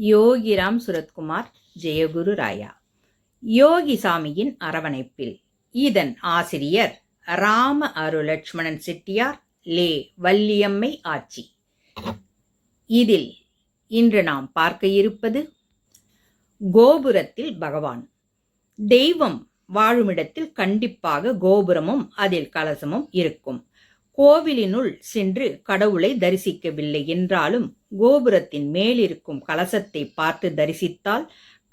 யோகிராம் சுரத்குமார் ஜெயகுரு ராயா. யோகி சாமியின் அரவணைப்பில். இதன் ஆசிரியர் ராம அருளட்சுமணன் செட்டியார், லே வள்ளியம்மை ஆச்சி. இதில் இன்று நாம் பார்க்க இருப்பது கோபுரத்தில் பகவான். தெய்வம் வாழுமிடத்தில் கண்டிப்பாக கோபுரமும் அதில் கலசமும் இருக்கும். கோவிலினுள் சென்று கடவுளை தரிசிக்கவில்லை என்றாலும் கோபுரத்தின் மேலிருக்கும் கலசத்தை பார்த்து தரிசித்தால்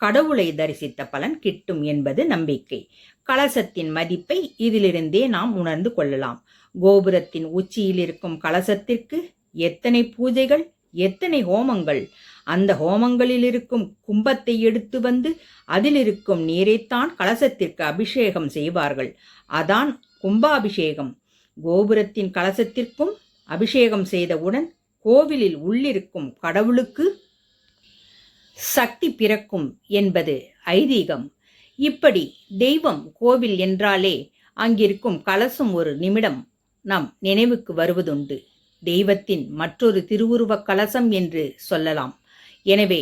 கடவுளை தரிசித்த பலன் கிட்டும் என்பது நம்பிக்கை. கலசத்தின் மதிப்பை இதிலிருந்தே நாம் உணர்ந்து கொள்ளலாம். கோபுரத்தின் உச்சியில் இருக்கும் கலசத்திற்கு எத்தனை பூஜைகள், எத்தனை ஹோமங்கள்! அந்த ஹோமங்களில் இருக்கும் கும்பத்தை எடுத்து வந்து அதில் இருக்கும் நீரைத்தான் கலசத்திற்கு அபிஷேகம் செய்வார்கள். அதான் கும்பாபிஷேகம். கோபுரத்தின் கலசத்திற்கும் அபிஷேகம் செய்தவுடன் கோவிலில் உள்ளிருக்கும் கடவுளுக்கு சக்தி பிறக்கும் என்பது ஐதீகம். இப்படி தெய்வம் கோவில் என்றாலே அங்கிருக்கும் கலசம் ஒரு நிமிடம் நம் நினைவுக்கு வருவதுண்டு. தெய்வத்தின் மற்றொரு திருவுருவ கலசம் என்று சொல்லலாம். எனவே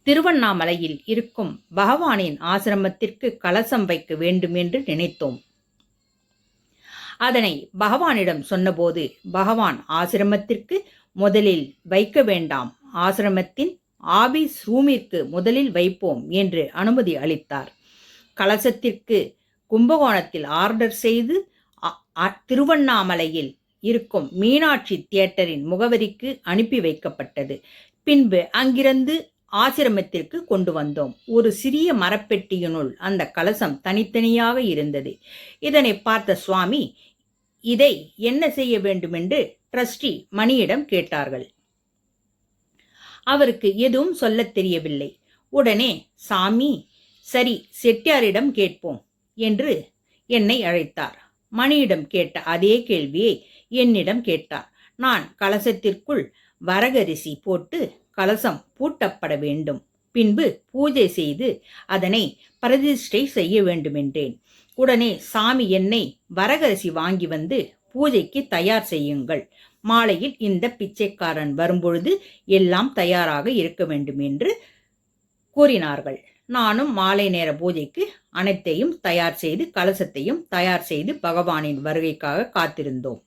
திருவண்ணாமலையில் இருக்கும் பகவானின் ஆசிரமத்திற்கு கலசம் வைக்க வேண்டும் என்று நினைத்தோம். அதனை பகவானிடம் சொன்னபோது பகவான் ஆசிரமத்திற்கு முதலில் வைக்க வேண்டாம், ஆசிரமத்தின் ஆபீஸ் ரூமிற்கு முதலில் வைப்போம் என்று அனுமதி அளித்தார். கலசத்திற்கு கும்பகோணத்தில் ஆர்டர் செய்து திருவண்ணாமலையில் இருக்கும் மீனாட்சி தியேட்டரின் முகவரிக்கு அனுப்பி வைக்கப்பட்டது. பின்பு அங்கிருந்து ஆசிரமத்திற்கு கொண்டு வந்தோம். ஒரு சிறிய மரப்பெட்டியினுள் அந்த கலசம் தனித்தனியாக இருந்தது. இதனை பார்த்த சுவாமி இதை என்ன செய்ய வேண்டுமென்று ட்ரஸ்டி மணியிடம் கேட்டார்கள். அவருக்கு எதுவும் சொல்லத் தெரியவில்லை. உடனே சாமி, சரி செட்டியாரிடம் கேட்போம் என்று என்னை அழைத்தார். மணியிடம் கேட்ட அதே கேள்வியை என்னிடம் கேட்டார். நான் கலசத்திற்குள் வரகரிசி போட்டு கலசம் பூட்டப்பட வேண்டும், பின்பு பூஜை செய்து அதனை பிரதிஷ்டை செய்ய வேண்டுமென்றேன். உடனே சாமி என்னை வரகரிசி வாங்கி வந்து பூஜைக்கு தயார் செய்யுங்கள், மாலையில் இந்த பிச்சைக்காரன் வரும்பொழுது எல்லாம் தயாராக இருக்க வேண்டும் என்று கூறினார்கள். நானும் மாலை நேர பூஜைக்கு அனைத்தையும் தயார் செய்து கலசத்தையும் தயார் செய்து பகவானின் வருகைக்காக காத்திருந்தோம்.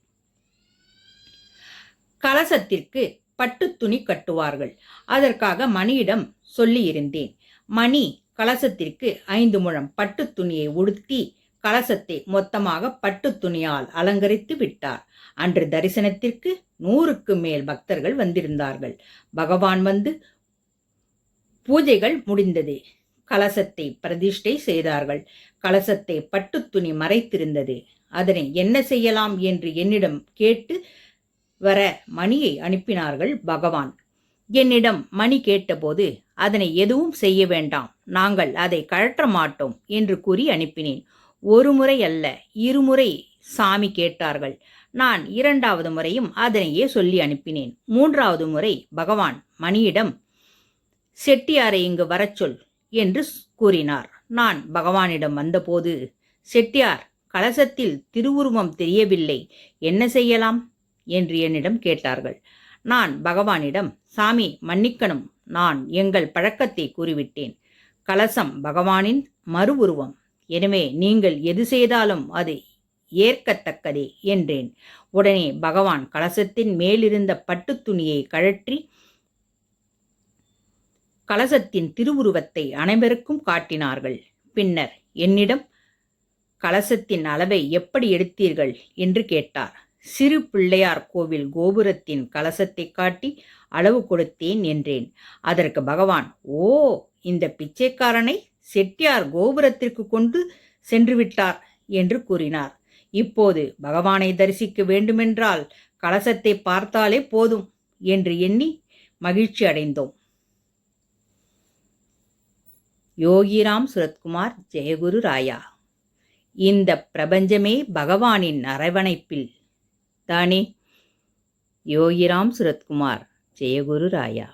கலசத்திற்கு பட்டு துணி கட்டுவார்கள். அதற்காக மணியிடம் சொல்லியிருந்தேன். மணி கலசத்திற்கு 5 முழம் பட்டு துணியை உடுத்தி கலசத்தை மொத்தமாக பட்டு துணியால் அலங்கரித்து விட்டார். அன்று தரிசனத்திற்கு 100க்கு மேல் பக்தர்கள் வந்திருந்தார்கள். பகவான் வந்து பூஜைகள் முடிந்தது. கலசத்தை பிரதிஷ்டை செய்தார்கள். கலசத்தை பட்டு துணி மறைத்திருந்தது. அதனை என்ன செய்யலாம் என்று என்னிடம் கேட்டு வர மணியை அனுப்பினார்கள் பகவான். என்னிடம் மணி கேட்டபோது அதனை எதுவும் செய்ய வேண்டாம், நாங்கள் அதை கழற்ற மாட்டோம் என்று கூறி அனுப்பினேன். ஒரு முறை அல்ல, 2 முறை சாமி கேட்டார்கள். நான் 2வது முறையும் அதனையே சொல்லி அனுப்பினேன். 3வது முறை பகவான் மணியிடம் செட்டியாரை இங்கு வரச் சொல் என்று கூறினார். நான் பகவானிடம் வந்தபோது, செட்டியார், கலசத்தில் திருவுருவம் தெரியவில்லை, என்ன செய்யலாம் என்று என்னிடம் கேட்டார்கள். நான் பகவானிடம், சாமி மன்னிக்கணும், நான் எங்கள் பழக்கத்தை கூறிவிட்டேன். கலசம் பகவானின் மறு உருவம், எனவே நீங்கள் எது செய்தாலும் அது ஏற்கத்தக்கதே என்றேன். உடனே பகவான் கலசத்தின் மேலிருந்த பட்டு துணியை கழற்றி கலசத்தின் திருவுருவத்தை அனைவருக்கும் காட்டினார்கள். பின்னர் என்னிடம் கலசத்தின் அளவை எப்படி எடுத்தீர்கள் என்று கேட்டார். சிறு பிள்ளையார் கோவில் கோபுரத்தின் கலசத்தை காட்டி அளவு கொடுத்தேன் என்றேன். அதற்கு பகவான், ஓ, இந்த பிச்சைக்காரனை செட்டியார் கோபுரத்திற்கு கொண்டு சென்று விட்டார் என்று கூறினார். இப்போது பகவானை தரிசிக்க வேண்டுமென்றால் கலசத்தை பார்த்தாலே போதும் என்று எண்ணி மகிழ்ச்சி அடைந்தோம். யோகிராம் சுரத்குமார் ஜெயகுரு ராயா. இந்த பிரபஞ்சமே பகவானின் அரவணைப்பில் தானே. யோகிராம் சுரத்குமார் ஜெயகுரு ராயா.